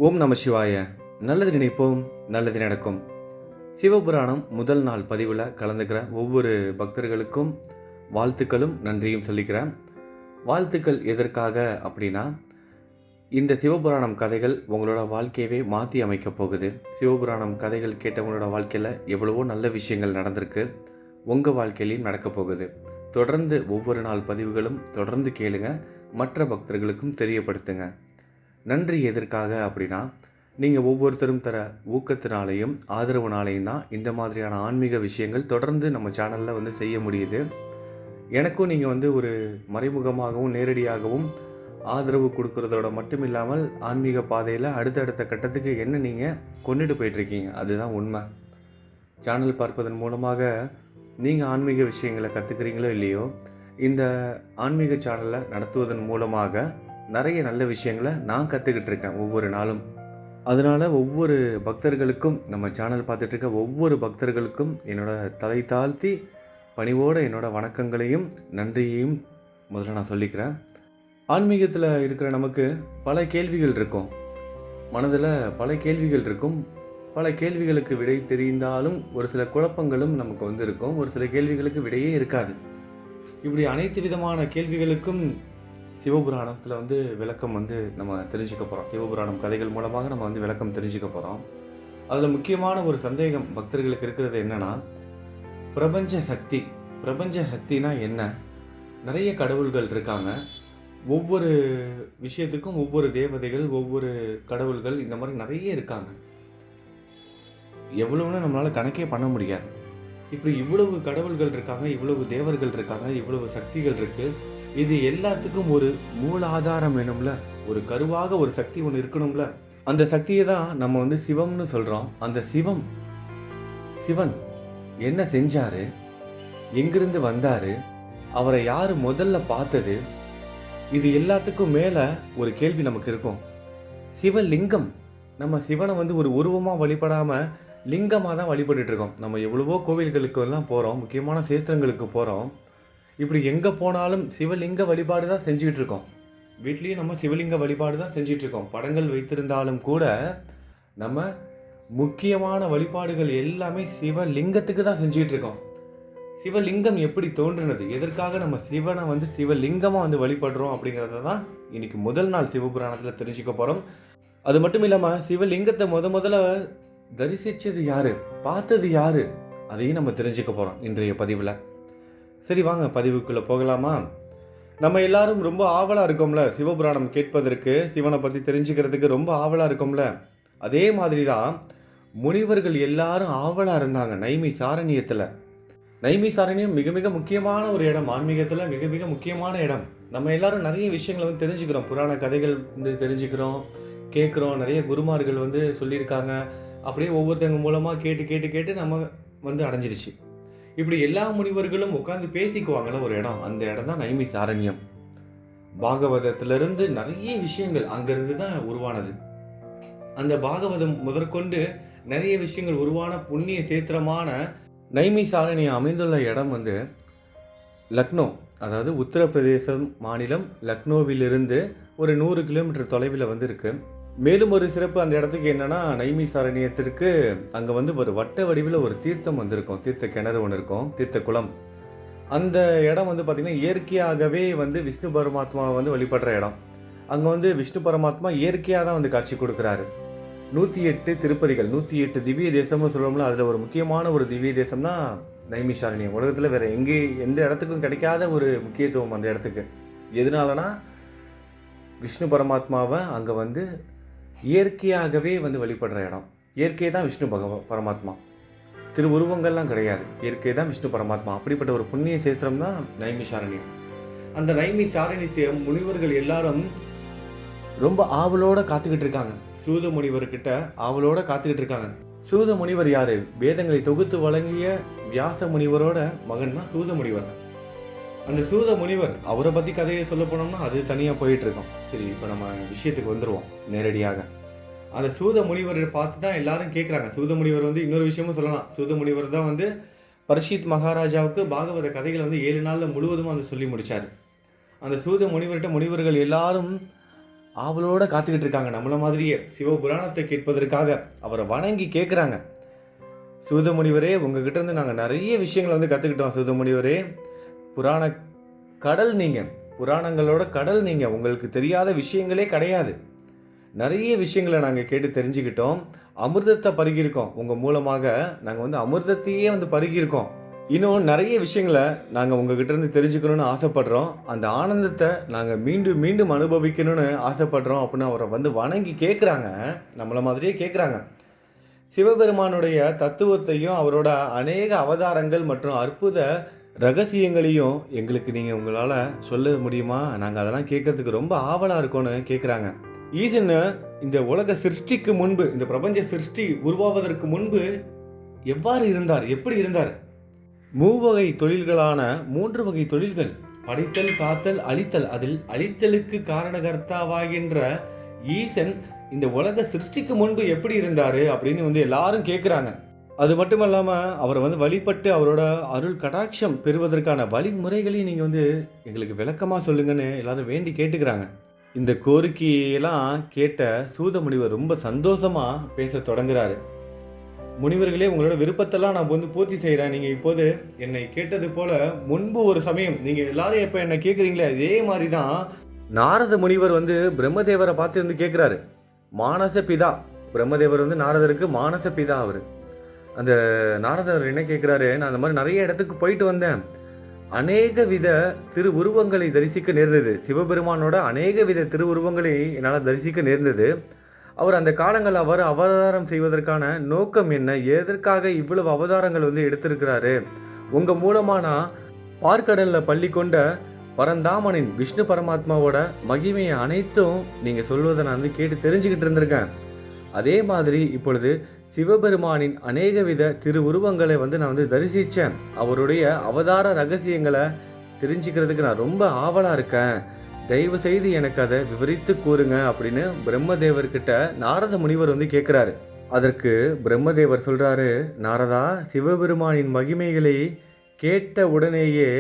ஓம் நம சிவாய. நல்லது நினைப்போம், நல்லது நடக்கும். சிவபுராணம் முதல் நாள் பதிவில் கலந்துக்கிற ஒவ்வொரு பக்தர்களுக்கும் வாழ்த்துக்களும் நன்றியும் சொல்லிக்கிறேன். வாழ்த்துக்கள் எதற்காக அப்படின்னா, இந்த சிவபுராணம் கதைகள் உங்களோட வாழ்க்கையவே மாற்றி அமைக்கப் போகுது. சிவபுராணம் கதைகள் கேட்டவங்களோட வாழ்க்கையில் எவ்வளவோ நல்ல விஷயங்கள் நடந்திருக்கு, உங்கள் வாழ்க்கையிலையும் நடக்கப் போகுது. தொடர்ந்து ஒவ்வொரு நாள் பதிவுகளும் தொடர்ந்து கேளுங்க, மற்ற பக்தர்களுக்கும் தெரியப்படுத்துங்க. நன்றி எதற்காக அப்படின்னா, நீங்கள் ஒவ்வொருத்தரும் தர ஊக்கத்தினாலேயும் ஆதரவுனாலேயும் தான் இந்த மாதிரியான ஆன்மீக விஷயங்கள் தொடர்ந்து நம்ம சேனலில் செய்ய முடியுது. எனக்கும் நீங்கள் ஒரு மறைமுகமாகவும் நேரடியாகவும் ஆதரவு கொடுக்குறதோட மட்டும் இல்லாமல் ஆன்மீக பாதையில் அடுத்தடுத்த கட்டத்துக்கு என்ன நீங்கள் கொண்டுட்டு போயிட்டுருக்கீங்க, அதுதான் உண்மை. சேனல் பார்ப்பதன் மூலமாக நீங்கள் ஆன்மீக விஷயங்களை கற்றுக்கிறீங்களோ இல்லையோ, இந்த ஆன்மீக சேனலை நடத்துவதன் மூலமாக நிறைய நல்ல விஷயங்களை நான் கற்றுக்கிட்டு இருக்கேன் ஒவ்வொரு நாளும். அதனால் ஒவ்வொரு பக்தர்களுக்கும், நம்ம சேனல் பார்த்துட்ருக்க ஒவ்வொரு பக்தர்களுக்கும் தலை தாழ்த்தி பணிவோடு வணக்கங்களையும் நன்றியையும் முதல்ல நான் சொல்லிக்கிறேன். ஆன்மீகத்தில் இருக்கிற நமக்கு பல கேள்விகள் இருக்கும், மனதில் பல கேள்விகள் இருக்கும். பல கேள்விகளுக்கு விடை தெரிந்தாலும் ஒரு சில குழப்பங்களும் நமக்கு இருக்கும். ஒரு சில கேள்விகளுக்கு விடையே இருக்காது. இப்படி அனைத்து விதமான கேள்விகளுக்கும் சிவபுராணத்தில் விளக்கம் நம்ம தெரிஞ்சுக்க போகிறோம். சிவபுராணம் கதைகள் மூலமாக நம்ம விளக்கம் தெரிஞ்சுக்க போகிறோம். அதில் முக்கியமான ஒரு சந்தேகம் பக்தர்களுக்கு இருக்கிறது என்னென்னா, பிரபஞ்ச சக்தினா என்ன? நிறைய கடவுள்கள் இருக்காங்க, ஒவ்வொரு விஷயத்துக்கும் ஒவ்வொரு தேவதைகள், ஒவ்வொரு கடவுள்கள், இந்த மாதிரி நிறைய இருக்காங்க. எவ்வளவுன்னு நம்மளால் கணக்கே பண்ண முடியாது. இப்படி இவ்வளவு கடவுள்கள் இருக்காங்க, இவ்வளவு தேவர்கள் இருக்காங்க, இவ்வளவு சக்திகள் இருக்குது. இது எல்லாத்துக்கும் ஒரு மூல ஆதாரம் வேணும்ல, ஒரு கருவாக ஒரு சக்தி ஒன்று இருக்கணும்ல. அந்த சக்தியை தான் நம்ம சிவம்னு சொல்கிறோம். அந்த சிவன் என்ன செஞ்சாரு, எங்கிருந்து வந்தாரு, அவரை யார் முதல்ல பார்த்தது, இது எல்லாத்துக்கும் மேலே ஒரு கேள்வி நமக்கு இருக்கும். சிவலிங்கம், நம்ம சிவனை ஒரு உருவமாக வழிபடாமல் லிங்கமாக தான் வழிபட்டுட்டு இருக்கோம். நம்ம எவ்வளவோ கோவில்களுக்கு எல்லாம் போகிறோம், முக்கியமான சேத்திரங்களுக்கு போகிறோம். இப்படி எங்கே போனாலும் சிவலிங்க வழிபாடு தான் செஞ்சுக்கிட்டு இருக்கோம். வீட்லேயும் நம்ம சிவலிங்க வழிபாடு தான் செஞ்சுட்டு இருக்கோம். படங்கள் வைத்திருந்தாலும் கூட நம்ம முக்கியமான வழிபாடுகள் எல்லாமே சிவலிங்கத்துக்கு தான் செஞ்சுக்கிட்டு இருக்கோம். சிவலிங்கம் எப்படி தோன்றினது, எதற்காக நம்ம சிவனை சிவலிங்கமாக வழிபடுறோம் அப்படிங்கிறத தான் இன்னைக்கு முதல் நாள் சிவபுராணத்தில் தெரிஞ்சுக்க போகிறோம். அது மட்டும் இல்லாமல் சிவலிங்கத்தை முதல்ல தரிசித்தது யாரு, பார்த்தது யாரு, அதையும் நம்ம தெரிஞ்சுக்க போகிறோம் இன்றைய பதிவில். சரி, வாங்க பதிவுக்குள்ளே போகலாமா? நம்ம எல்லாரும் ரொம்ப ஆவலாக இருக்கோம்ல சிவபுராணம் கேட்பதற்கு, சிவனை பற்றி தெரிஞ்சுக்கிறதுக்கு ரொம்ப ஆவலாக இருக்கோம்ல. அதே மாதிரி தான் முனிவர்கள் எல்லாரும் ஆவலாக இருந்தாங்க நைமி சாரண்யத்தில். நைமி சாரண்யம் மிக மிக முக்கியமான ஒரு இடம், ஆன்மீகத்தில் மிக மிக முக்கியமான இடம். நம்ம எல்லாரும் நிறைய விஷயங்களை தெரிஞ்சுக்கிறோம், புராண கதைகள் தெரிஞ்சுக்கிறோம், கேட்குறோம். நிறைய குருமார்கள் சொல்லியிருக்காங்க. அப்படியே ஒவ்வொருத்தவங்க மூலமாக கேட்டு கேட்டு கேட்டு நம்ம அடைஞ்சிருச்சு. இப்படி எல்லா முனிவர்களும் உட்காந்து பேசிக்குவாங்கள்ல ஒரு இடம், அந்த இடம் தான் நைமி சாரண்யம். பாகவதத்திலிருந்து நிறைய விஷயங்கள் அங்கிருந்து தான் உருவானது. அந்த பாகவதம் முதற்கொண்டு நிறைய விஷயங்கள் உருவான புண்ணிய சேத்திரமான நைமி சாரண்யம் அமைந்துள்ள இடம் லக்னோ, அதாவது உத்தரப்பிரதேசம் மாநிலம் லக்னோவிலிருந்து ஒரு 100 கிலோமீட்டர் தொலைவில் இருக்கு. மேலும் ஒரு சிறப்பு அந்த இடத்துக்கு என்னன்னா, நைமி சாரண்யத்திற்கு அங்கே ஒரு வட்ட வடிவில் ஒரு தீர்த்தம் இருக்கும், தீர்த்த கிணறு ஒன்று இருக்கும், தீர்த்த குளம். அந்த இடம் பார்த்திங்கன்னா இயற்கையாகவே விஷ்ணு பரமாத்மாவை வழிபடுற இடம். அங்கே விஷ்ணு பரமாத்மா இயற்கையாக தான் காட்சி கொடுக்குறாரு. 108 திருப்பதிகள், 108 திவ்ய தேசம்னு சொல்லுவோம்ல, அதில் ஒரு முக்கியமான ஒரு திவ்ய தேசம் தான் நைமி சாரண்யம். உலகத்தில் வேறு எந்த இடத்துக்கும் கிடைக்காத ஒரு முக்கியத்துவம் அந்த இடத்துக்கு. எதனாலனா, விஷ்ணு பரமாத்மாவை அங்கே இயற்கையாகவே வழிபடுற இடம். இயற்கை தான் விஷ்ணு பரமாத்மா, திருவுருவங்கள்லாம் கிடையாது, இயற்கை தான் விஷ்ணு பரமாத்மா. அப்படிப்பட்ட ஒரு புண்ணிய சேத்திரம் தான் நைமி சாரண்யம். அந்த நைமி சாரண்யத்தை முனிவர்கள் எல்லாரும் ரொம்ப ஆவலோடு காத்துக்கிட்டு இருக்காங்க. சூத முனிவர்கிட்ட ஆவலோடு காத்துக்கிட்டு இருக்காங்க. சூத முனிவர் யாரு? வேதங்களை தொகுத்து வழங்கிய வியாச முனிவரோட மகன் தான் சூத முனிவர். அந்த சூத முனிவர், அவரை பற்றி கதையை சொல்ல போனோம்னா அது தனியாக போயிட்டு இருக்கோம். சரி, இப்போ நம்ம விஷயத்துக்கு வந்துடுவோம் நேரடியாக. அந்த சூத முனிவரை பார்த்து தான் எல்லாரும் கேட்குறாங்க. சூத முனிவர் இன்னொரு விஷயமும் சொல்லலாம். சூத முனிவர் தான் பரீட்சித் மகாராஜாவுக்கு பாகவத கதைகளை 7 நாளில் முழுவதும் சொல்லி முடித்தார். அந்த சூத முனிவர்கிட்ட முனிவர்கள் எல்லாரும் ஆவலோட காத்துக்கிட்டு இருக்காங்க. நம்மள மாதிரியே சிவபுராணத்தை கேட்பதற்காக அவரை வணங்கி கேட்குறாங்க. சூதமுனிவரே, உங்ககிட்ட இருந்து நாங்கள் நிறைய விஷயங்களை வந்து கற்றுக்கிட்டோம். சூதமுனிவரே, புராண கடல் நீங்கள், புராணங்களோட கடல் நீங்கள், உங்களுக்கு தெரியாத விஷயங்களே கிடையாது. நிறைய விஷயங்களை நாங்கள் கேட்டு தெரிஞ்சுக்கிட்டோம். அமிர்தத்தை பருகியிருக்கோம். உங்கள் மூலமாக நாங்கள் வந்து அமிர்தத்தையே வந்து பருகியிருக்கோம். இன்னும் நிறைய விஷயங்களை நாங்கள் உங்ககிட்ட இருந்து தெரிஞ்சுக்கணும்னு ஆசைப்படுறோம். அந்த ஆனந்தத்தை நாங்கள் மீண்டும் மீண்டும் அனுபவிக்கணும்னு ஆசைப்படுறோம் அப்படின்னு அவரை வந்து வணங்கி கேட்குறாங்க. நம்மளை மாதிரியே கேட்குறாங்க. சிவபெருமானுடைய தத்துவத்தையும் அவரோட அநேக அவதாரங்கள் மற்றும் அற்புத ரகசியங்களையும் எங்களுக்கு நீங்கள் உங்களால் சொல்ல முடியுமா? நாங்கள் அதெல்லாம் கேட்கறதுக்கு ரொம்ப ஆவலாக இருக்கோன்னு கேட்குறாங்க. ஈசன் இந்த உலக சிருஷ்டிக்கு முன்பு, இந்த பிரபஞ்ச சிருஷ்டி உருவாவதற்கு முன்பு எவ்வாறு இருந்தார், எப்படி இருந்தார்? மூவகை தொழில்களான 3 வகை தொழில்கள், படைத்தல், காத்தல், அழித்தல். அதில் அழித்தலுக்கு காரணகர்த்தாவாகின்ற ஈசன் இந்த உலக சிருஷ்டிக்கு முன்பு எப்படி இருந்தார் அப்படின்னு வந்து எல்லாரும் கேட்குறாங்க. அது மட்டும் இல்லாமல் அவரை வந்து வழிபட்டு அவரோட அருள் கடாட்சம் பெறுவதற்கான வழிமுறைகளையும் நீங்கள் வந்து எங்களுக்கு விளக்கமாக சொல்லுங்கன்னு எல்லாரும் வேண்டி கேட்டுக்கிறாங்க. இந்த கோரிக்கையெல்லாம் கேட்ட சூத முனிவர் ரொம்ப சந்தோஷமாக பேச தொடங்குறாரு. முனிவர்களே, உங்களோட விருப்பத்தெல்லாம் நான் வந்து பூர்த்தி செய்கிறேன். நீங்கள் இப்போது என்னை கேட்டது போல முன்பு ஒரு சமயம் நீங்கள் எல்லாரும் இப்போ என்னை கேட்குறீங்களே, இதே மாதிரி தான் நாரத முனிவர் வந்து பிரம்மதேவரை பார்த்து வந்து கேட்குறாரு. மானச பிதா, பிரம்மதேவர் வந்து நாரதருக்கு மானச பிதா. அவர் அந்த நாரதர் என்ன கேட்குறாரு, நான் அந்த மாதிரி நிறைய இடத்துக்கு போயிட்டு வந்தேன், அநேக வித திருவுருவங்களை தரிசிக்க நேர்ந்தது. சிவபெருமானோட அநேக வித திருவுருவங்களை என்னால் தரிசிக்க நேர்ந்தது. அவர் அந்த காலங்கள் அவர் அவதாரம் செய்வதற்கான நோக்கம் என்ன, எதற்காக இவ்வளவு அவதாரங்கள் வந்து எடுத்திருக்கிறாரு, உங்கள் மூலமாக நான் பார்க்கடலில் பள்ளி கொண்ட பரந்தாமனின் விஷ்ணு பரமாத்மாவோட மகிமையை அனைத்தும் நீங்கள் சொல்வதை நான் வந்து கேட்டு தெரிஞ்சுக்கிட்டு இருந்திருக்கேன். அதே மாதிரி இப்பொழுது சிவபெருமானின் அநேக வித திருவுருவங்களை வந்து நான் வந்து தரிசித்தேன். அவருடைய அவதார ரகசியங்களை தெரிஞ்சுக்கிறதுக்கு நான் ரொம்ப ஆவலாக இருக்கேன். தயவு செய்து எனக்கு அதை விவரித்து கூறுங்க அப்படின்னு பிரம்மதேவர்கிட்ட நாரத முனிவர் வந்து கேட்குறாரு. அதற்கு பிரம்மதேவர் சொல்கிறாரு, நாரதா, சிவபெருமானின் மகிமைகளை கேட்ட உடனேயே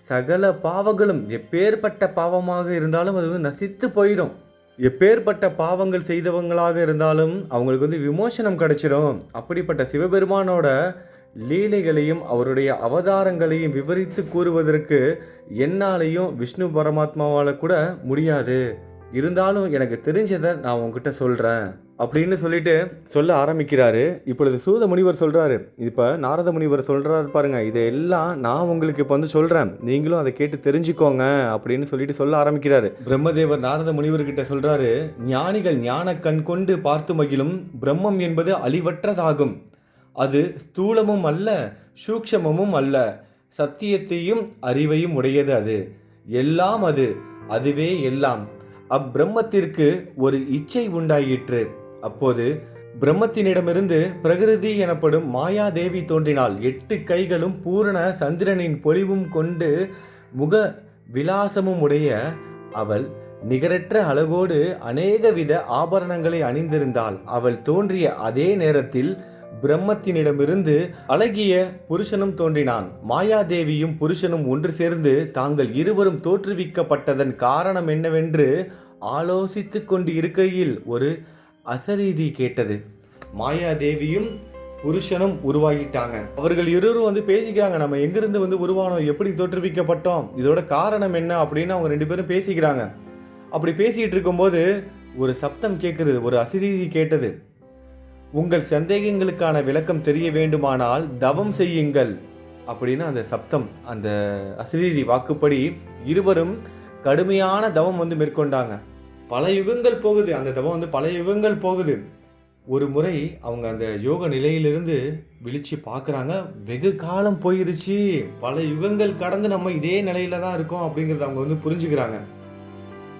சகல பாவங்களும், எப்பேற்பட்ட பாவமாக இருந்தாலும் அது வந்து நசித்து போயிடும். எப்பேற்பட்ட பாவங்கள் செய்தவங்களாக இருந்தாலும் அவங்களுக்கு வந்து விமோசனம் கிடைச்சிடும். அப்படிப்பட்ட சிவபெருமானோட லீலைகளையும் அவருடைய அவதாரங்களையும் விவரித்து கூறுவதற்கு என்னாலையும் விஷ்ணு பரமாத்மாவால் கூட முடியாது. இருந்தாலும் எனக்கு தெரிஞ்சதை நான் உங்ககிட்ட சொல்கிறேன் அப்படின்னு சொல்லிட்டு சொல்ல ஆரம்பிக்கிறாரு. இப்பொழுது சூத முனிவர் சொல்கிறாரு, இப்போ நாரத முனிவர் சொல்கிறாரு பாருங்க, இதையெல்லாம் நான் உங்களுக்கு இப்போ வந்து சொல்கிறேன், நீங்களும் அதை கேட்டு தெரிஞ்சுக்கோங்க அப்படின்னு சொல்லிட்டு சொல்ல ஆரம்பிக்கிறாரு. பிரம்மதேவர் நாரத முனிவர்கிட்ட சொல்கிறாரு, ஞானிகள் ஞான கண் கொண்டு பார்த்து மகிழும் பிரம்மம் என்பது அழிவற்றதாகும். அது ஸ்தூலமும் அல்ல, சூக்ஷமமும் அல்ல, சத்தியத்தையும் அறிவையும் உடையது. அது எல்லாம், அதுவே எல்லாம். அப்பிரம்மத்திற்கு ஒரு இச்சை உண்டாயிற்று. அப்போது பிரம்மத்தினிடமிருந்து பிரகிருதி எனப்படும் மாயாதேவி தோன்றினாள். 8 கைகளும் பூரண சந்திரனின் பொலிவும் கொண்டு முக விலாசமும் உடைய அவள் நிகரற்ற அழகோடு அநேக வித ஆபரணங்களை அணிந்திருந்தாள். அவள் தோன்றிய அதே நேரத்தில் பிரம்மத்தினிடமிருந்து அழகிய புருஷனும் தோன்றினான். மாயாதேவியும் புருஷனும் ஒன்று சேர்ந்து தாங்கள் இருவரும் தோற்றுவிக்கப்பட்டதன் காரணம் என்னவென்று ஆலோசித்து கொண்டு இருக்கையில் ஒரு அசரீரி கேட்டது. மாயாதேவியும் புருஷனும் உருவாகிட்டாங்க. அவர்கள் இருவரும் வந்து பேசிக்கிறாங்க, நம்ம எங்கிருந்து வந்து உருவானோம், எப்படி தோற்றுவிக்கப்பட்டோம், இதோட காரணம் என்ன அப்படின்னு அவங்க 2 பேரும் பேசிக்கிறாங்க. அப்படி பேசிக்கிட்டு இருக்கும்போது ஒரு சப்தம் கேட்குறது, ஒரு அசரீரி கேட்டது. உங்கள் சந்தேகங்களுக்கான விளக்கம் தெரிய வேண்டுமானால் தவம் செய்யுங்கள் அப்படின்னு அந்த சப்தம், அந்த அசரீரி வாக்குப்படி இருவரும் கடுமையான தவம் வந்து மேற்கொண்டாங்க. பல யுகங்கள் போகுது, அந்த தவம் வந்து பல யுகங்கள் போகுது. ஒரு முறை அவங்க அந்த யோக நிலையிலிருந்து விழிச்சு பார்க்குறாங்க, வெகு காலம் போயிருச்சு, பல யுகங்கள் கடந்து நம்ம இதே நிலையில தான் இருக்கோம் அப்படிங்கிறத அவங்க வந்து புரிஞ்சுக்கிறாங்க.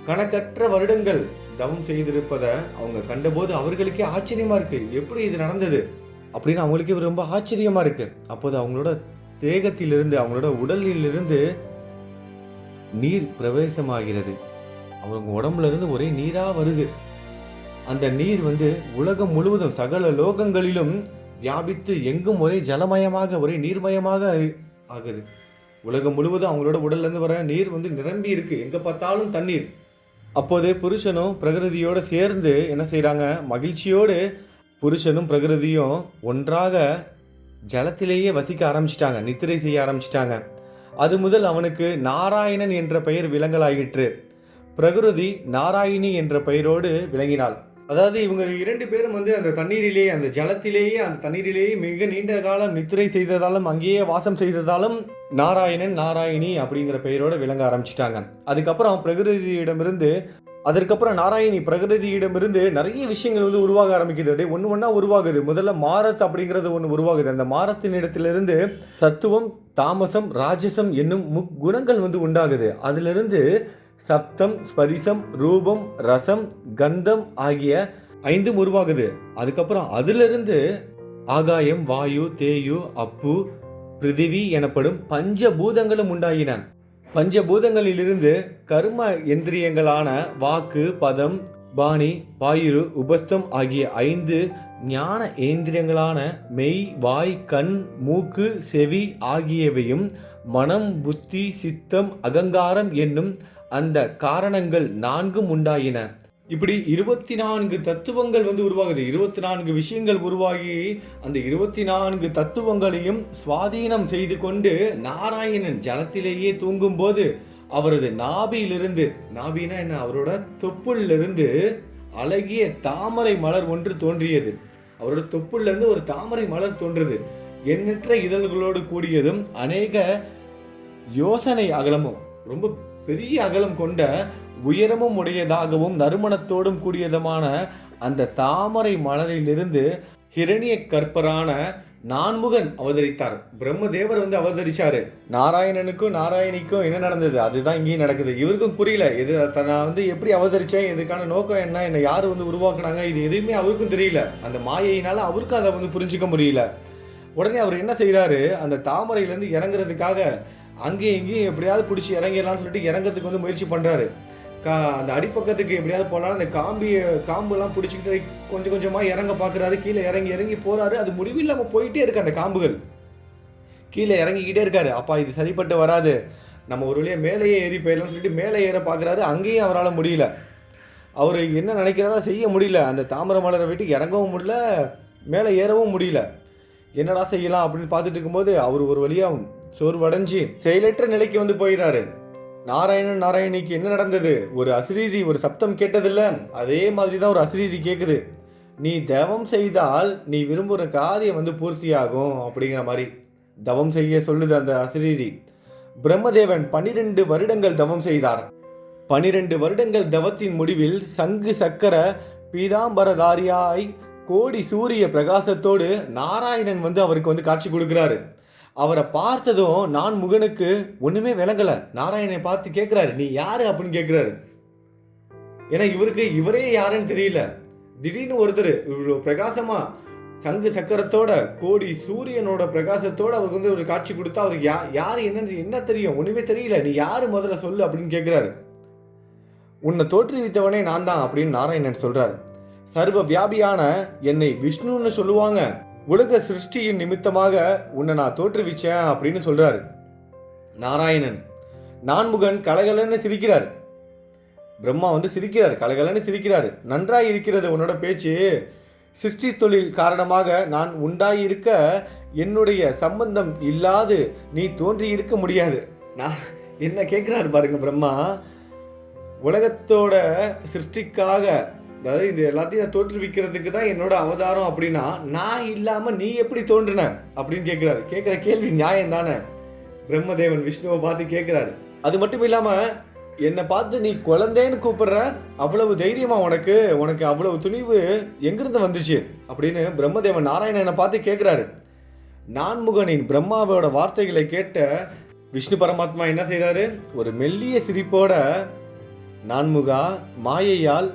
கணக்கற்ற வருடங்கள் தவம் செய்திருப்பதை அவங்க கண்டபோது அவர்களுக்கே ஆச்சரியமா இருக்கு, எப்படி இது நடந்தது அப்படின்னு அவங்களுக்கே ரொம்ப ஆச்சரியமா இருக்கு. அப்போது அவங்களோட தேகத்திலிருந்து, அவங்களோட உடலிலிருந்து நீர் பிரவேசமாகிறது. அவங்க உடம்புல இருந்து ஒரே நீரா வருது. அந்த நீர் வந்து உலகம் முழுவதும் சகல லோகங்களிலும் வியாபித்து எங்கும் ஒரே ஜலமயமாக, ஒரே நீர்மயமாக ஆகுது. உலகம் முழுவதும் அவங்களோட உடல்ல இருந்து வர நீர் வந்து நிரம்பி இருக்கு, எங்க பார்த்தாலும் தண்ணீர். அப்போது புருஷனும் பிரகிருதியோடு சேர்ந்து என்ன செய்கிறாங்க, மகிழ்ச்சியோடு புருஷனும் பிரகிருதியும் ஒன்றாக ஜலத்திலேயே வசிக்க ஆரம்பிச்சிட்டாங்க, நித்திரை செய்ய ஆரம்பிச்சிட்டாங்க. அது முதல் அவனுக்கு நாராயணன் என்ற பெயர் விளங்கலாயிற்று. பிரகிருதி நாராயணி என்ற பெயரோடு விளங்கினாள். அதாவது இவங்க 2 பேரும் அந்த தண்ணீரிலேயே, அந்த ஜலத்திலேயே, அந்த தண்ணீரிலேயே மிக நீண்ட காலம் நித்திரை செய்ததாலும் அங்கேயே வாசம் செய்ததாலும் நாராயணன் நாராயணி அப்படிங்கிற பெயரோடு விளங்க ஆரம்பிச்சிட்டாங்க. அதற்கப்புறம் நாராயணி பிரகிருதியிடமிருந்து நிறைய விஷயங்கள் உருவாக ஆரம்பிக்குது. ஒன்று ஒன்றா உருவாகுது. முதல்ல மாரத் அப்படிங்கிறது ஒன்று உருவாகுது. அந்த மாரத்தின் இடத்திலிருந்து சத்துவம், தாமசம், ராஜசம் என்னும் முக்குணங்கள் உண்டாகுது. அதிலிருந்து சப்தம், ஸ்பரிசம், ரூபம், ரசம், கந்தம் ஆகிய 5 உருவாகுது. அதுக்கப்புறம் அதிலிருந்து ஆகாயம், வாயு, தேயு, அப்பு, பிருத்திவி எனப்படும் பஞ்சபூதங்களும் உண்டாகின. பஞ்சபூதங்களிலிருந்து கர்ம எந்திரியங்களான வாக்கு, பதம், பாணி, பாயுரு, உபஸ்தம் ஆகிய 5 ஞான ஏந்திரியங்களான மெய், வாய், கண், மூக்கு, செவி ஆகியவையும் மனம், புத்தி, சித்தம், அகங்காரம் என்னும் அந்த காரணங்கள் 4 உண்டாயின. இப்படி 24 தத்துவங்கள் உருவாகுது. 24 விஷயங்கள் உருவாகி அந்த 24 தத்துவங்களையும் சுவாதீனம் செய்து கொண்டு நாராயணன் ஜலத்திலேயே தூங்கும் போது அவரது நாபியிலிருந்து, நாபினா என்ன, அவரோட தொப்புளிலிருந்து அழகிய தாமரை மலர் ஒன்று தோன்றியது. அவரோட தொப்புளிலிருந்து ஒரு தாமரை மலர் தோன்றுது. எண்ணற்ற இதழ்களோடு கூடியதும் அநேக யோசனை அகலமும், ரொம்ப பெரிய அகலம் கொண்ட உயரமும் உடையதாகவும் நறுமணத்தோடும் கூடியதுமான அந்த தாமரை மலரிலிருந்து ஹிரண்ய கற்பரான நான்முகன் அவதரித்தார். பிரம்மதேவர் அவதரிச்சாரு. நாராயணனுக்கும் நாராயணிக்கும் என்ன நடந்தது அதுதான் இங்கேயும் நடக்குது. இவருக்கும் புரியல, நான் எப்படி அவதரிச்சேன், இதுக்கான நோக்கம் என்ன, என்னை யார் உருவாக்குனாங்க, இது எதுவுமே அவருக்கும் தெரியல. அந்த மாயையினால அவருக்கும் அதை புரிஞ்சுக்க முடியல. உடனே அவர் என்ன செய்யறாரு, அந்த தாமரையிலேருந்து இறங்குறதுக்காக அங்கேயும் இங்கேயும் எப்படியாவது பிடிச்சி இறங்கிடலாம்னு சொல்லிட்டு இறங்கிறதுக்கு முயற்சி பண்ணுறாரு. அந்த அடிப்பக்கத்துக்கு எப்படியாவது போனாலும் அந்த காம்புலாம் பிடிச்சிக்கிட்டு கொஞ்சம் கொஞ்சமாக இறங்க பார்க்குறாரு. கீழே இறங்கி போகிறாரு. அது முடிவில்லாமல் போயிட்டே இருக்கு. அந்த காம்புகள் கீழே இறங்கிக்கிட்டே இருக்காரு. அப்பா இது சரிப்பட்டு வராது, நம்ம ஒரு வழியாக மேலேயே ஏறி போயிடலாம்னு சொல்லிட்டு மேலே ஏற பார்க்குறாரு. அங்கேயும் அவரால் முடியல. அவர் என்ன நினைக்கிறாரோ செய்ய முடியல. அந்த தாமரை மலரை விட்டு இறங்கவும் முடியல, மேலே ஏறவும் முடியல. என்னடா செய்யலாம் அப்படின்னு பார்த்துட்டு இருக்கும்போது அவர் ஒரு வழியாக சோர்வடைஞ்சு செயலற்ற நிலைக்கு போயிடுறாரு. நாராயணிக்கு என்ன நடந்தது, ஒரு அசிரீரி ஒரு சப்தம் கேட்டதில்ல, அதே மாதிரி தான் ஒரு அசிரீரி கேட்குது. நீ தவம் செய்தால் நீ விரும்புகிற காரியம் பூர்த்தியாகும் அப்படிங்கிற மாதிரி தவம் செய்ய சொல்லுது அந்த அசிரீரி. பிரம்மதேவன் 12 வருடங்கள் தவம் செய்தார். 12 வருடங்கள் தவத்தின் முடிவில் சங்கு சக்கர பீதாம்பரதாரியாய் கோடி சூரிய பிரகாசத்தோடு நாராயணன் அவருக்கு காட்சி கொடுக்கிறாரு. அவரை பார்த்ததும் நான் முகனுக்கு ஒண்ணுமே விளங்கல. நாராயணனை பார்த்து கேட்கிறாரு, நீ யாரு அப்படின்னு கேட்கிறாரு. ஏன்னா இவரே யாருன்னு தெரியல. திடீர்னு ஒருத்தர் இவ்வளவு பிரகாசமா சங்கு சக்கரத்தோட கோடி சூரியனோட பிரகாசத்தோட அவருக்கு ஒரு காட்சி கொடுத்தா அவருக்கு யாரு என்ன தெரியும், ஒண்ணுமே தெரியல. நீ யாரு முதல்ல சொல்லு அப்படின்னு கேட்கிறாரு. உன்னை தோற்றுவித்தவனே நான் தான் அப்படின்னு நாராயணன் சொல்றாரு. சர்வ வியாபியான என்னை விஷ்ணுன்னு சொல்லுவாங்க. உலக சிருஷ்டியின் நிமித்தமாக உன்னை நான் தோற்றுவிச்சேன் அப்படின்னு சொல்றாரு நாராயணன். நான்முகன் கலகலன்னு சிரிக்கிறார். பிரம்மா சிரிக்கிறார், கலகலன்னு சிரிக்கிறாரு. நன்றாய் இருக்கிறது உன்னோட பேச்சு. சிருஷ்டி தொழில் காரணமாக நான் உண்டாயிருக்க என்னுடைய சம்பந்தம் இல்லாது நீ தோன்றி இருக்க முடியாது. நான் என்ன கேட்கிறாரு பாருங்க பிரம்மா. உலகத்தோட சிருஷ்டிக்காக, அதாவது இது எல்லாத்தையும் தோற்றுவிக்கிறதுக்கு தான் என்னோட அவதாரம் அப்படின்னா நான் இல்லாம நீ எப்படி தோன்றுன அப்படின்னு கேட்கிறாரு. கேட்கிற கேள்வி நியாயம் தானே. பிரம்மதேவன் விஷ்ணுவை பார்த்து கேட்கிறாரு. அது மட்டும் இல்லாம என்னை பார்த்து நீ குழந்தைன்னு கூப்பிடுற, அவ்வளவு தைரியமா உனக்கு அவ்வளவு துணிவு எங்கிருந்து வந்துச்சு அப்படின்னு பிரம்மதேவன் நாராயணனை பார்த்து கேட்கிறாரு. நான்முகனின் பிரம்மாவோட வார்த்தைகளை கேட்ட விஷ்ணு பரமாத்மா என்ன செய்யறாரு, ஒரு மெல்லிய சிரிப்போட, நான்முகா, மாயையால்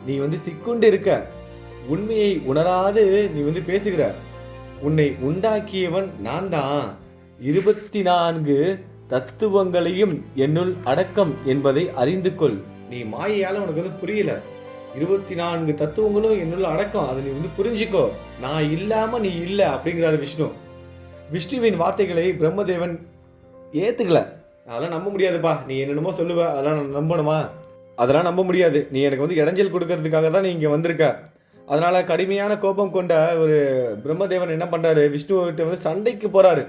நீ சிக்குண்டு இருக்க, உண்மையை உணராது நீ பேசுகிற. உன்னை உண்டாக்கியவன் நான் தான். 24 தத்துவங்களையும் என்னுள் அடக்கம் என்பதை அறிந்து கொள். நீ மாயையால உனக்கு புரியல. 24 தத்துவங்களும் என்னுள் அடக்கம், அதை நீ புரிஞ்சுக்கோ. நான் இல்லாம நீ இல்லை அப்படிங்கிறாரு விஷ்ணு. விஷ்ணுவின் வார்த்தைகளை பிரம்மதேவன் ஏத்துக்கல. அதெல்லாம் நம்ப முடியாதுப்பா, நீ என்னென்னமோ சொல்லுவ, அதெல்லாம் நான் நம்பணுமா? அதெல்லாம் நம்ப முடியாது. நீ எனக்கு வந்து இடைஞ்சல் கொடுக்கறதுக்காக தான் நீ இங்கே வந்திருக்க. அதனால கடுமையான கோபம் கொண்ட ஒரு பிரம்மதேவன் என்ன பண்றாரு, விஷ்ணுவிட்ட வந்து சண்டைக்கு போறாரு.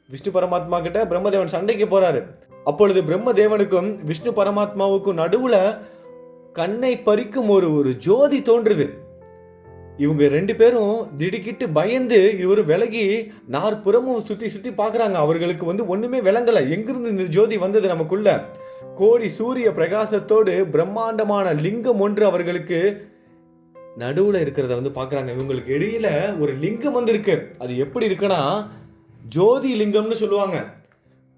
விஷ்ணு பரமாத்மா கிட்ட பிரம்மதேவன் சண்டைக்கு போறாரு. அப்பொழுது பிரம்மதேவனுக்கும் விஷ்ணு பரமாத்மாவுக்கும் நடுவுல கண்ணை பறிக்கும் ஒரு ஒரு ஜோதி தோன்றுது. இவங்க 2 பேரும் திடுக்கிட்டு பயந்து இவரு விலகி நாற்புறமும் சுத்தி சுத்தி பார்க்குறாங்க. அவர்களுக்கு வந்து ஒண்ணுமே விளங்கல. எங்கிருந்து இந்த ஜோதி வந்தது நமக்குள்ள? கோடி சூரிய பிரகாசத்தோடு பிரம்மாண்டமான லிங்கம் ஒன்று அவர்களுக்கு நடுவுல இருக்கிறத வந்து பார்க்குறாங்க. இவங்களுக்கு இடையில ஒரு லிங்கம் வந்து இருக்கு. அது எப்படி இருக்குன்னா ஜோதி லிங்கம்னு சொல்லுவாங்க.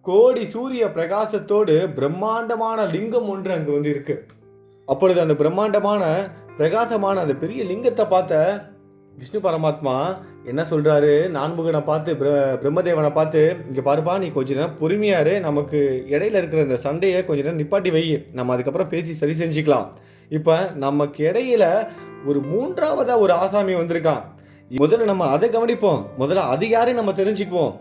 கோடி சூரிய பிரகாசத்தோடு பிரம்மாண்டமான லிங்கம் ஒன்று அங்கே வந்து இருக்கு. அப்பொழுது அந்த பிரம்மாண்டமான பிரகாசமான அந்த பெரிய லிங்கத்தை பார்த்த விஷ்ணு பரமாத்மா என்ன சொல்றாரு, நான்முகனை பார்த்து பிரம்மதேவனை பார்த்து, இங்கே பாருப்பா, நீ கொஞ்ச நேரம் பொறுமையாரு, நமக்கு இடையில இருக்கிற இந்த சண்டையை கொஞ்ச நேரம் நிப்பாட்டி வை, நம்ம அதுக்கப்புறம் பேசி சரி செஞ்சுக்கலாம். இப்போ நமக்கு இடையில ஒரு 3ஆவதா ஒரு ஆசாமி வந்திருக்கான். முதல்ல நம்ம அதை கவனிப்போம். முதல்ல அது யாருன்னு நம்ம தெரிஞ்சுக்குவோம்.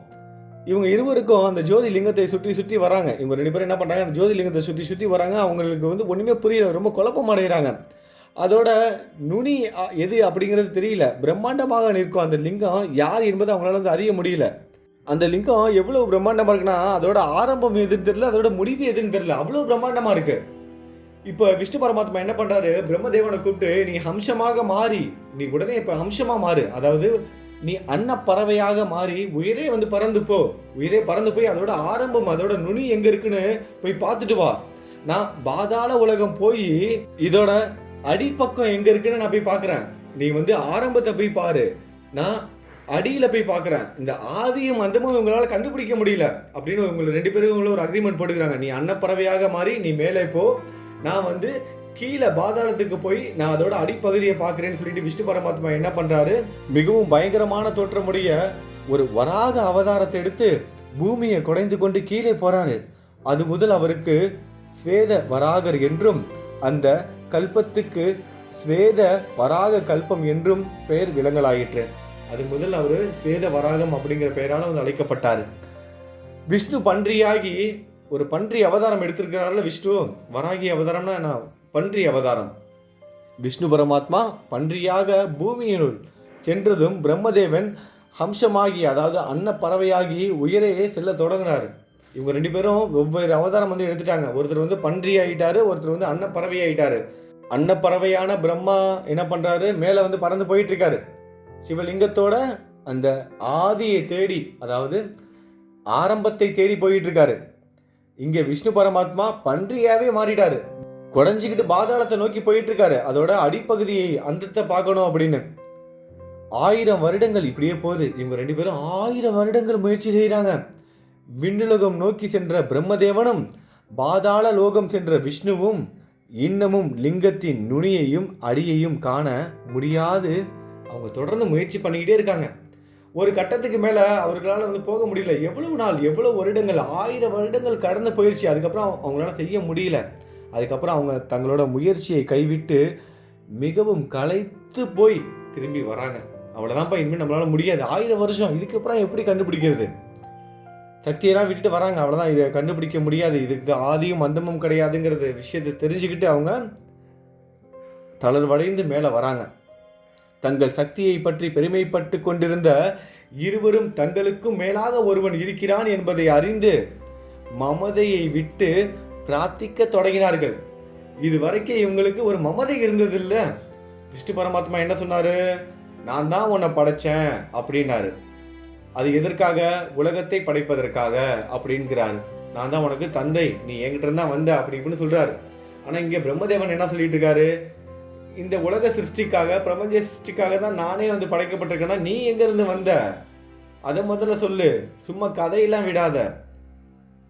இவங்க இருவருக்கும் அந்த ஜோதி லிங்கத்தை சுற்றி சுற்றி வராங்க. இவங்க 2 பேரும் என்ன பண்ணுறாங்க, அந்த ஜோதி லிங்கத்தை சுற்றி சுற்றி வராங்க. அவங்களுக்கு வந்து ஒன்றுமே புரியல, ரொம்ப குழப்பம் அடைகிறாங்க. அதோட நுனி எது அப்படிங்கிறது தெரியல. பிரம்மாண்டமாக நிற்கும் அந்த லிங்கம் யார் என்பது அவங்களால வந்து அறிய முடியல. அந்த லிங்கம் எவ்வளோ பிரம்மாண்டமாக இருக்குன்னா, அதோட ஆரம்பம் எதுன்னு தெரியல, அதோட முடிவு எதுன்னு தெரியல, அவ்வளோ பிரம்மாண்டமாக இருக்கு. இப்போ விஷ்ணு பரமாத்மா என்ன பண்ணுறாரு, பிரம்மதேவனை கூப்பிட்டு, நீ ஹம்சமாக மாறி, நீ உடனே இப்போ ஹம்சமாக மாறு, அதாவது நீ அன்னப்பறவையாக மாறி உயிரே வந்து பறந்து போ, உயிரே பறந்து போய் அதோட ஆரம்பம் அதோட நுனி எங்க இருக்குன்னு போய் பார்த்துட்டு வா. நான் பாதாள உலகம் போய் இதோட அடிப்பக்கம் எங்க இருக்குன்னு நான் போய் பார்க்குறேன். நீ வந்து ஆரம்பத்தை போய் பாரு, நான் அடியில போய் பார்க்குறேன். இந்த ஆதியும் அந்தமும் இவங்களால கண்டுபிடிக்க முடியல அப்படின்னு இவங்க 2 பேரும் ஒரு அக்ரிமெண்ட் போட்டுக்கிறாங்க. நீ அன்னப்பறவையாக மாறி நீ மேலே போ, நான் வந்து கீழே பாதாளத்துக்கு போய் நான் அதோட அடிப்பகுதியை பார்க்குறேன்னு சொல்லிட்டு விஷ்ணு பரமாத்மா என்ன பண்றாரு, மிகவும் பயங்கரமான தோற்றமுடைய ஒரு வராக அவதாரத்தை எடுத்து பூமியை குடைந்து கொண்டு கீழே போறாரு. அது முதல் அவருக்கு ஸ்வேத வராகர் என்றும் அந்த கல்பத்துக்கு ஸ்வேத வராக கல்பம் என்றும் பெயர் விளங்கலாயிற்று. அது முதல் அவர் ஸ்வேத வராகம் அப்படிங்கிற பெயரால வந்து அழைக்கப்பட்டார். விஷ்ணு பன்றியாகி ஒரு பன்றி அவதாரம் எடுத்திருக்கிறாருல விஷ்ணு, வராகி அவதாரம்னா என்ன, பன்றி அவதாரம். விஷ்ணு பரமாத்மா பன்றியாக பூமியினுள் சென்றதும் பிரம்மதேவன் ஹம்சமாகி, அதாவது அன்னப்பறவையாகி உயரே செல்ல தொடங்கினார். இவங்க 2 பேரும் ஒவ்வொரு அவதாரம் வந்து எடுத்துட்டாங்க. ஒருத்தர் வந்து பன்றி ஆகிட்டாரு, ஒருத்தர் வந்து அன்னப்பறவை ஆகிட்டாரு. அன்னப்பறவையான பிரம்மா என்ன பண்றாரு, மேலே வந்து பறந்து போயிட்டு இருக்காரு. சிவலிங்கத்தோட அந்த ஆதியை தேடி, அதாவது ஆரம்பத்தை தேடி போயிட்டு இருக்காரு. இங்கே விஷ்ணு பரமாத்மா பன்றியாவே மாறிட்டாரு. குடஞ்சிக்கிட்டு பாதாளத்தை நோக்கி போயிட்டு இருக்காரு. அதோட அடிப்பகுதியை அந்தத்தை பார்க்கணும் அப்படின்னு 1000 வருடங்கள் இப்படியே போகுது. இவங்க 2 பேரும் 1000 வருடங்கள் முயற்சி செய்கிறாங்க. விண்ணுலகம் நோக்கி சென்ற பிரம்மதேவனும் பாதாள லோகம் சென்ற விஷ்ணுவும் இன்னமும் லிங்கத்தின் நுனியையும் அடியையும் காண முடியாது. அவங்க தொடர்ந்து முயற்சி பண்ணிக்கிட்டே இருக்காங்க. ஒரு கட்டத்துக்கு மேலே அவர்களால் வந்து போக முடியல. எவ்வளவு நாள், எவ்வளவு வருடங்கள், 1000 வருடங்கள் கடந்து போயிடுச்சு. அதுக்கப்புறம் அவங்களால செய்ய முடியல. அதுக்கப்புறம் அவங்க தங்களோட முயற்சியை கைவிட்டு மிகவும் களைத்து போய் திரும்பி வராங்க. அவ்வளோதான்ப்பா, இனிமேல் நம்மளால முடியாது, 1000 வருஷம், இதுக்கப்புறம் எப்படி கண்டுபிடிக்கிறது, சக்தியெல்லாம் விட்டுட்டு வராங்க. அவ்வளோதான், இதை கண்டுபிடிக்க முடியாது, இதுக்கு ஆதியும் அந்தமும் கிடையாதுங்கிறது விஷயத்தை தெரிஞ்சுக்கிட்டு அவங்க தளர்வடைந்து மேலே வராங்க. தங்கள் சக்தியை பற்றி பெருமைப்பட்டு கொண்டிருந்த இருவரும் தங்களுக்கும் மேலாக ஒருவன் இருக்கிறான் என்பதை அறிந்து மமதையை விட்டு பிரார்த்திக்க தொடங்கினார்கள். இதுவரைக்கும் இவங்களுக்கு ஒரு மமதை இருந்ததில்ல. விஷ்ணு பரமாத்மா என்ன சொன்னாரு, நான் தான் உன்னை படைச்சேன் அப்படின்னாரு. அது எதற்காக, உலகத்தை படைப்பதற்காக அப்படிங்கிறாரு. நான் தான் உனக்கு தந்தை, நீ என்கிட்ட இருந்தா வந்த அப்படி இப்படின்னு சொல்றாரு. ஆனா இங்க பிரம்மதேவன் என்ன சொல்லிட்டு இருக்காரு, இந்த உலக சிருஷ்டிக்காக, பிரபஞ்ச சிருஷ்டிக்காக தான் நானே வந்து படைக்கப்பட்டிருக்கேன்னா நீ எங்க இருந்து வந்த, அதை முதல்ல சொல்லு, சும்மா கதையெல்லாம் விடாத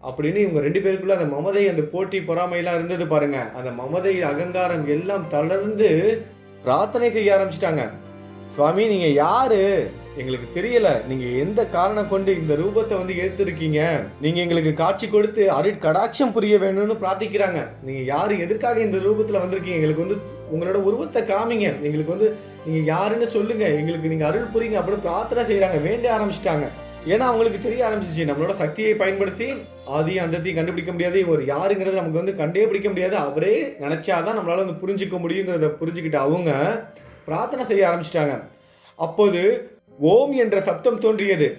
அப்படின்னு இவங்க 2 பேருக்குள்ள அந்த மமதை, அந்த போட்டி பொறாமையெல்லாம் இருந்தது பாருங்க. அந்த மமதை, அகங்காரம் எல்லாம் தளர்ந்து பிரார்த்தனை செய்ய ஆரம்பிச்சிட்டாங்க. சுவாமி, நீங்க யாரு எங்களுக்கு தெரியல, நீங்க எந்த காரணம் கொண்டு இந்த ரூபத்தை வந்து ஏற்றிருக்கீங்க, நீங்க எங்களுக்கு காட்சி கொடுத்து கடாட்சம் புரிய வேணும்னு பிரார்த்திக்கிறாங்க. நீங்க யாரு, எதற்காக இந்த ரூபத்துல வந்திருக்கீங்க, எங்களுக்கு வந்து உங்களோட உருவத்தை காமிங்க, எங்களுக்கு வந்து நீங்க யாருன்னு சொல்லுங்க, எங்களுக்கு நீங்க அருள் புரியுங்க அப்படின்னு பிரார்த்தனை செய்யறாங்க, வேண்ட ஆரம்பிச்சிட்டாங்க. ஏன்னா அவங்களுக்கு தெரிய ஆரம்பிச்சிச்சு, நம்மளோட சக்தியை பயன்படுத்தி ஆதியும் அந்தத்தையும் கண்டுபிடிக்க முடியாது, இவர் யாருங்கிறது நமக்கு வந்து கண்டே பிடிக்க முடியாது, அவரே நினைச்சாதான் நம்மளால வந்து புரிஞ்சுக்க முடியுங்கிறத புரிஞ்சுக்கிட்டு அவங்க பிரார்த்தனை செய்ய ஆரம்பிச்சிட்டாங்க. அப்போது ஓம் என்ற சத்தம் தோன்றியது.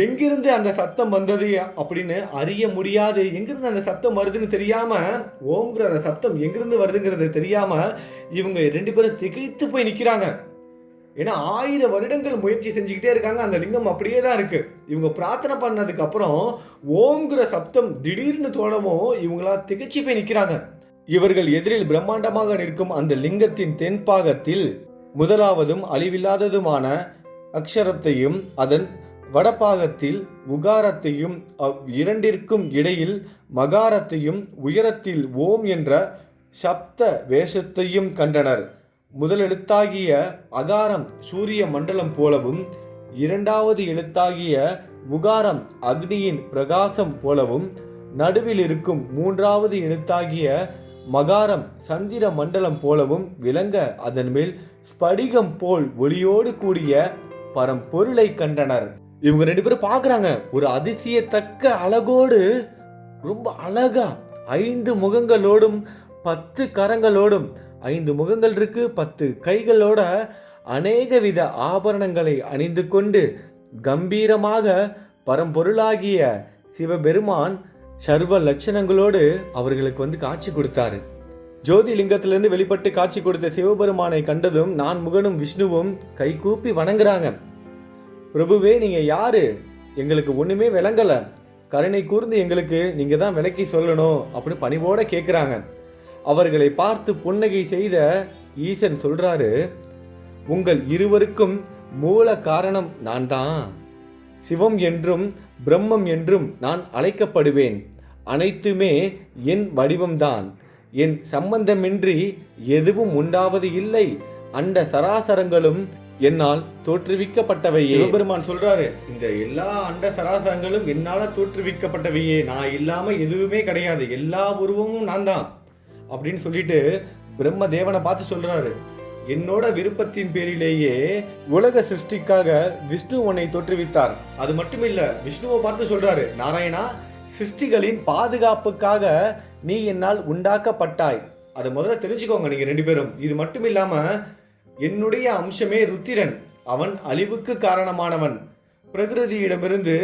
எங்கிருந்து அந்த சத்தம் வந்தது அப்படின்னு அறிய முடியாது. எங்கிருந்து அந்த சத்தம் வருதுன்னு தெரியாம, ஓம்ங்கிற அந்த சத்தம் எங்கிருந்து வருதுங்கிறது தெரியாம இவங்க 2 பேரும் திகைத்து போய் நிக்கிறாங்க. ஏன்னா 1000 வருடங்கள் முயற்சி செஞ்சுக்கிட்டே இருக்காங்க, அந்த லிங்கம் அப்படியே தான் இருக்கு. இவங்க பிரார்த்தனை பண்ணதுக்கு அப்புறம் ஓம்ங்கிற சப்தம் திடீர்னு தோணவும் இவங்களா திகைச்சு போய் நிற்கிறாங்க. இவர்கள் எதிரில் பிரம்மாண்டமாக நிற்கும் அந்த லிங்கத்தின் தென்பாகத்தில் முதலாவதும் அழிவில்லாததுமான அக்ஷரத்தையும் அதன் வடபாகத்தில் உகாரத்தையும் இரண்டிற்கும் இடையில் மகாரத்தையும் உயரத்தில் ஓம் என்ற சப்த வேஷத்தையும் கண்டனர். முதலெழுத்தாகிய அகாரம் சூரிய மண்டலம் போலவும், இரண்டாவது எழுத்தாகிய உகாரம் அக்னியின் பிரகாசம் போலவும், நடுவில் இருக்கும் மூன்றாவது எழுத்தாகிய மகாரம் சந்திர மண்டலம் போலவும் விளங்க அதன் மேல் ஸ்படிகம் போல் ஒளியோடு கூடிய பரம்பொருளை கண்டனர். இவங்க 2 பேரும் பார்க்குறாங்க, ஒரு அதிசயத்தக்க அழகோடு, ரொம்ப அழகா 5 முகங்களோடும் 10 கரங்களோடும், 5 முகங்கள் இருக்கு, 10 கைகளோட அநேக வித ஆபரணங்களை அணிந்து கொண்டு கம்பீரமாக பரம்பொருளாகிய சிவபெருமான் சர்வ லட்சணங்களோடு அவர்களுக்கு வந்து காட்சி கொடுத்தாரு. ஜோதி லிங்கத்திலிருந்து வெளிப்பட்டு காட்சி கொடுத்த சிவபெருமானை கண்டதும் நான் முகனும் விஷ்ணுவும் கைகூப்பி வணங்குறாங்க. பிரபுவே, நீங்க யாரு? எங்களுக்கு ஒண்ணுமே விளங்கல, கருணை கூர்ந்து எங்களுக்கு நீங்க தான் விளக்கி சொல்லணும் அப்படின்னு பணிவோட கேட்குறாங்க. அவர்களை பார்த்து புன்னகை செய்த ஈசன் சொல்றாரு, உங்கள் இருவருக்கும் மூல காரணம் நான் தான். சிவம் என்றும் பிரம்மம் என்றும் நான் அழைக்கப்படுவேன். அனைத்துமே என் வடிவம்தான். என் சம்பந்தமின்றி எதுவும் உண்டாவது இல்லை. அண்ட சராசரங்களும் என்னால் தோற்றுவிக்கப்பட்டவையே. சிவபெருமான் சொல்றாரு, இந்த எல்லா அண்ட சராசரங்களும் என்னால தோற்றுவிக்கப்பட்டவையே, நான் இல்லாம எதுவுமே கிடையாது, எல்லா உருவமும் நான் தான் அப்படின்னு சொல்லிட்டு பிரம்ம தேவனை பார்த்து சொல்றாரு, என்னோட விருப்பத்தின் பேரிலேயே உலக சிருஷ்டிக்காக விஷ்ணு உன்னை தோற்றுவித்தார். அது மட்டும் இல்ல, விஷ்ணுவை பார்த்து சொல்றாரு, நாராயணா, சிருஷ்டிகளின் பாதுகாப்புக்காக நீ என்னால் உண்டாக்கப்பட்டாய். அதை முதல்ல தெரிஞ்சுக்கோங்க நீங்க 2 பேரும். இது மட்டும் இல்லாம என்னுடைய அம்சமே ருத்திரன், அவன் அழிவுக்கு காரணமானவன். பிரகிருதியிடமிருந்து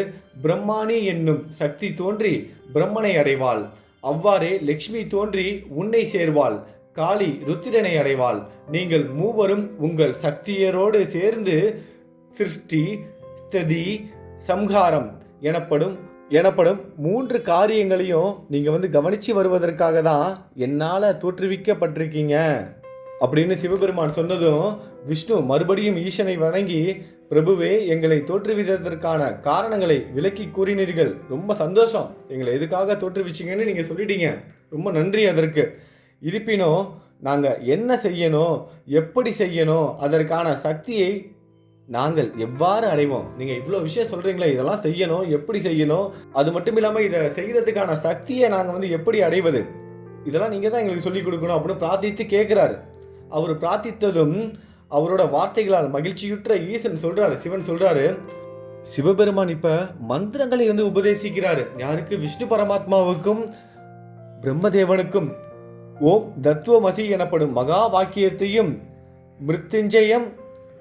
பிரம்மாணி என்னும் சக்தி தோன்றி பிரம்மனை அடைவாள். அவ்வாறே லக்ஷ்மி தோன்றி உன்னை சேர்வாள். காளி ருத்திரனை அடைவாள். நீங்கள் மூவரும் உங்கள் சக்தியரோடு சேர்ந்து சிருஷ்டி, ஸ்திதி, சம்ஹாரம் எனப்படும் 3 காரியங்களையும் நீங்க வந்து கவனிச்சு வருவதற்காக தான் என்னால தோற்றுவிக்கப்பட்டிருக்கீங்க அப்படின்னு சிவபெருமான் சொன்னதும் விஷ்ணு மறுபடியும் ஈசனை வணங்கி, பிரபுவே, எங்களை தோற்றுவித்ததற்கான காரணங்களை விளக்கி கூறினீர்கள், ரொம்ப சந்தோஷம். எங்களை எதுக்காக தோற்றுவிச்சிங்கன்னு நீங்க சொல்லிட்டீங்க, ரொம்ப நன்றி அதற்கு. இருப்பினும் நாங்கள் என்ன செய்யணும், எப்படி செய்யணும், அதற்கான சக்தியை நாங்கள் எவ்வாறு அடைவோம்? நீங்கள் இவ்வளோ விஷயம் சொல்கிறீங்களே, இதெல்லாம் செய்யணும், எப்படி செய்யணும், அது மட்டும் இல்லாமல் இதை செய்கிறதுக்கான சக்தியை நாங்கள் வந்து எப்படி அடைவது, இதெல்லாம் நீங்கள் தான் எங்களுக்கு சொல்லிக் கொடுக்கணும் அப்படின்னு பிரார்த்தித்து கேட்குறாரு. அவர் பிரார்த்தித்ததும் அவரோட வார்த்தைகளால் மகிழ்ச்சியுற்ற ஈசன் சொல்கிறாரு, சிவன் சொல்கிறாரு, சிவபெருமான் இப்போ மந்திரங்களை வந்து உபதேசிக்கிறாரு. யாருக்கு? விஷ்ணு பரமாத்மாவுக்கும் பிரம்மதேவனுக்கும். ஓம் தத்துவமசி எனப்படும் மகா வாக்கியத்தையும், மிருத்யுஞ்சயம்,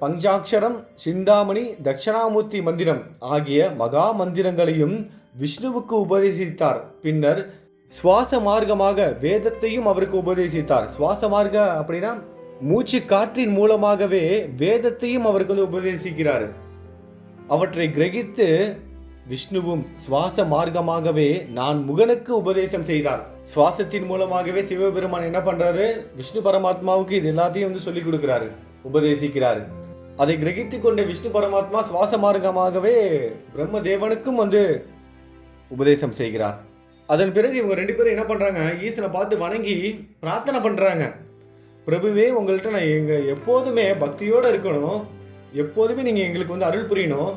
பஞ்சாட்சரம், சிந்தாமணி, தட்சிணாமூர்த்தி மந்திரம் ஆகிய மகா மந்திரங்களையும் விஷ்ணுவுக்கு உபதேசித்தார். பின்னர் சுவாச மார்க்கமாக வேதத்தையும் அவருக்கு உபதேசித்தார். சுவாச மார்க்க அப்படின்னா மூச்சு காற்றின் மூலமாகவே வேதத்தையும் அவருக்கு வந்து உபதேசிக்கிறார். அவற்றை கிரகித்து விஷ்ணுவும் சுவாச மார்க்கமாகவே நான் முகனுக்கு உபதேசம் செய்தார். சுவாசத்தின் மூலமாகவே சிவபெருமான் என்ன பண்றாரு? விஷ்ணு பரமாத்மாவுக்கு இது எல்லாத்தையும் வந்து சொல்லிக் கொடுக்கிறாரு, உபதேசிக்கிறாரு. அதை கிரகித்து கொண்ட விஷ்ணு பரமாத்மா சுவாச மார்க்கமாகவே பிரம்மதேவனுக்கும் வந்து உபதேசம் செய்கிறார். அதன் பிறகு இவங்க 2 பேரும் என்ன பண்றாங்க? ஈசனை பார்த்து வணங்கி பிரார்த்தனை பண்றாங்க. பிரபுவே, உங்கள்கிட்ட நான் எப்போதுமே பக்தியோடு இருக்கணும், எப்போதுமே நீங்கள் எங்களுக்கு வந்து அருள் புரியணும்.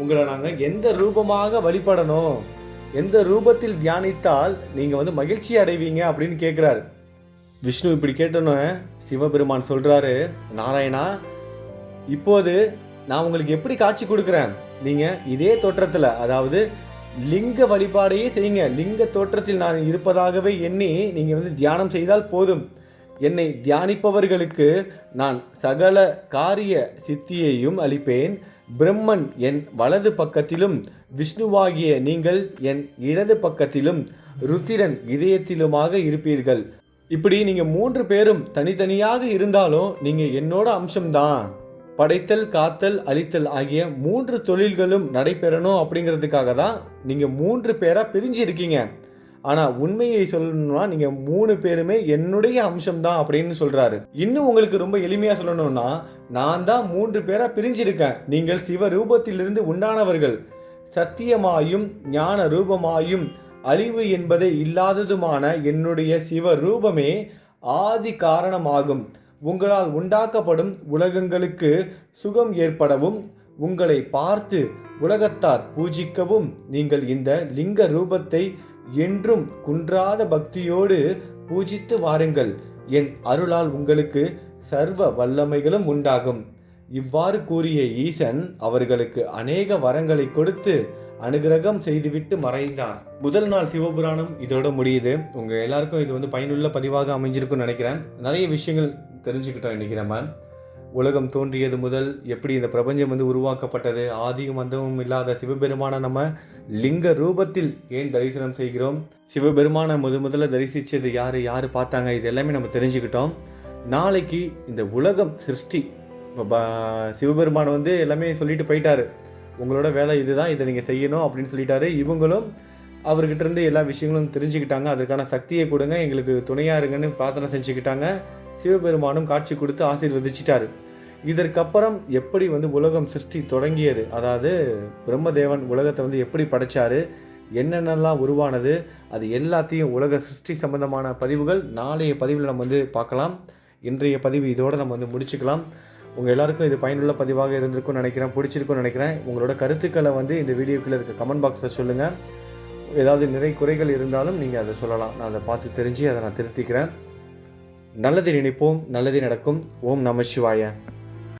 உங்களை நாங்கள் எந்த ரூபமாக வழிபடணும், எந்த ரூபத்தில் தியானித்தால் நீங்கள் வந்து மகிழ்ச்சி அடைவீங்க அப்படின்னு கேட்குறாரு. விஷ்ணு இப்படி கேட்டோன்னு சிவபெருமான் சொல்கிறாரு, நாராயணா, இப்போது நான் உங்களுக்கு எப்படி காட்சி கொடுக்குறேன்? நீங்கள் இதே தோற்றத்தில், அதாவது லிங்க வழிபாடையே செய்யுங்க. லிங்க தோற்றத்தில் நான் இருப்பதாகவே எண்ணி நீங்கள் வந்து தியானம் செய்தால் போதும். என்னை தியானிப்பவர்களுக்கு நான் சகல காரிய சித்தியையும் அளிப்பேன். பிரம்மன் என் வலது பக்கத்திலும், விஷ்ணுவாகிய நீங்கள் என் இடது பக்கத்திலும், ருத்திரன் இதயத்திலுமாக இருப்பீர்கள். இப்படி நீங்கள் 3 பேரும் தனித்தனியாக இருந்தாலும் நீங்கள் என்னோட அம்சம்தான். படைத்தல், காத்தல், அழித்தல் ஆகிய 3 தொழில்களும் நடைபெறணும் அப்படிங்கிறதுக்காக தான் நீங்கள் 3 பேராக பிரிஞ்சு இருக்கீங்க. ஆனால் உண்மையை சொல்லணும்னா நீங்கள் 3 பேருமே என்னுடைய அம்சம்தான் அப்படின்னு சொல்கிறாரு. இன்னும் உங்களுக்கு ரொம்ப எளிமையாக சொல்லணும்னா, நான் தான் 3 பேராக பிரிஞ்சிருக்கேன். நீங்கள் சிவ ரூபத்திலிருந்து உண்டானவர்கள். சத்தியமாயும் ஞான ரூபமாயும் அழிவு என்பதை இல்லாததுமான என்னுடைய சிவ ரூபமே ஆதி காரணமாகும். உங்களால் உண்டாக்கப்படும் உலகங்களுக்கு சுகம் ஏற்படவும், உங்களை பார்த்து உலகத்தார் பூஜிக்கவும் நீங்கள் இந்த லிங்க ரூபத்தை என்றும் குன்றாத பக்தியோடு பூஜித்து வாருங்கள். என் அருளால் உங்களுக்கு சர்வ வல்லமைகளும் உண்டாகும். இவ்வாறு கூறிய ஈசன் அவர்களுக்கு அநேக வரங்களை கொடுத்து அனுகிரகம் செய்துவிட்டு மறைந்தார். முதல் நாள் சிவபுராணம் இதோட முடியுது. உங்கள் எல்லாருக்கும் இது வந்து பயனுள்ள பதிவாக அமைஞ்சிருக்குன்னு நினைக்கிறேன். நிறைய விஷயங்கள் தெரிஞ்சுக்கிட்டோம் இன்றைக்கி. நம்ம உலகம் தோன்றியது முதல் எப்படி இந்த பிரபஞ்சம் வந்து உருவாக்கப்பட்டது, ஆதியும் அந்தமும் இல்லாத சிவபெருமான நம்ம லிங்க ரூபத்தில் ஏன் தரிசனம் செய்கிறோம், சிவபெருமான முதல்ல தரிசித்தது யார் பார்த்தாங்க, இது எல்லாமே நம்ம தெரிஞ்சுக்கிட்டோம். நாளைக்கு இந்த உலகம் சிருஷ்டி, சிவபெருமான் வந்து எல்லாமே சொல்லிட்டு போயிட்டாரு. உங்களோட வேலை இதுதான், இதை நீங்கள் செய்யணும் அப்படின்னு சொல்லிட்டாரு. இவங்களும் அவர்கிட்ட இருந்து எல்லா விஷயங்களும் தெரிஞ்சுக்கிட்டாங்க. அதற்கான சக்தியை கொடுங்க, எங்களுக்கு துணையாக இருங்கன்னு பிரார்த்தனை செஞ்சுக்கிட்டாங்க. சிவபெருமானும் காட்சி கொடுத்து ஆசீர்வதிச்சிட்டாரு. இதற்கப்புறம் எப்படி வந்து உலகம் சிருஷ்டி தொடங்கியது, அதாவது பிரம்மதேவன் உலகத்தை வந்து எப்படி படைச்சாரு, என்னென்னலாம் உருவானது, அது எல்லாத்தையும் உலக சிருஷ்டி சம்பந்தமான பதிவுகள் நாளைய பதிவில் நம்ம வந்து பார்க்கலாம். இன்றைய பதிவு இதோடு நம்ம வந்து முடிச்சுக்கலாம். உங்கள் எல்லாருக்கும் இது பயனுள்ள பதிவாக இருந்திருக்கும்னு நினைக்கிறேன், பிடிச்சிருக்குன்னு நினைக்கிறேன். உங்களோட கருத்துக்களை வந்து இந்த வீடியோக்குள்ளே இருக்க கமெண்ட் பாக்ஸில் சொல்லுங்கள். ஏதாவது நிறை குறைகள் இருந்தாலும் நீங்கள் அதை சொல்லலாம். நான் அதை பார்த்து தெரிஞ்சு அதை நான் திருத்திக்கிறேன். நல்லது நினைப்போம், நல்லது நடக்கும். ஓம் நம சிவாய.